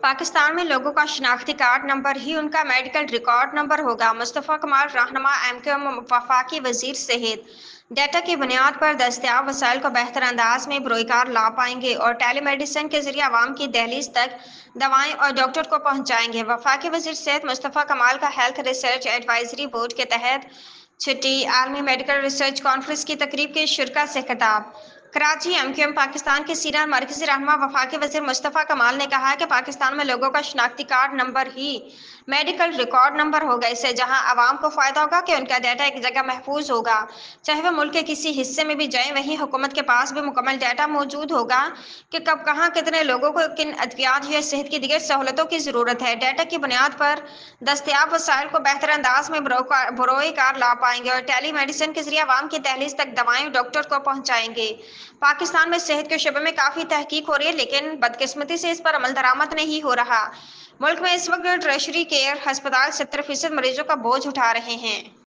पाकिस्तान में लोगों का शनाख्ती कार्ड नंबर ही उनका मेडिकल रिकॉर्ड नंबर होगा। मुस्तफ़ा कमाल रहनुमा एमक्यूएम वफाकी वजीर सेहत डेटा की बुनियाद पर दस्तियाब वसाइल को बेहतर अंदाज में बरोकार ला पाएंगे और टेलीमेडिसिन के जरिए आवाम की दहलीज तक दवाएं और डॉक्टर को पहुंचाएंगे। वफाकी वजीर सेहत मुस्तफ़ा कमाल का हेल्थ रिसर्च एडवाइजरी बोर्ड के तहत छठी आलमी मेडिकल रिसर्च कॉन्फ्रेंस की तकरीब के शुरा से खिताब। कराची एमक्यूएम पाकिस्तान के सीनियर मरकजी रहनुमा वफाकी वजीर मुस्तफ़ा कमाल ने कहा है कि पाकिस्तान में लोगों का शनाख्ती कार्ड नंबर ही मेडिकल रिकॉर्ड नंबर होगा। इससे जहां आवाम को फायदा होगा कि उनका डाटा एक जगह महफूज होगा, चाहे वह मुल्क के किसी हिस्से में भी जाए, वहीं हुकूमत के पास भी मुकम्मल डाटा मौजूद होगा कि कब कहाँ कितने लोगों को किन अद्वियात या सेहत की दीगर सहूलतों की ज़रूरत है। डाटा की बुनियाद पर दस्तियाब वसाइल को बेहतर अंदाज में बरोकार ला पाएंगे और टेली मेडिसिन के जरिए आवाम की दहलीज तक दवाएं डॉक्टर को पहुंचाएंगे। पाकिस्तान में सेहत के शोबे में काफ़ी तहकीक हो रही है, लेकिन बदकिस्मती से इस पर अमल दरामद नहीं हो रहा। मुल्क में इस वक्त ट्रेशरी केयर अस्पताल 70% मरीजों का बोझ उठा रहे हैं।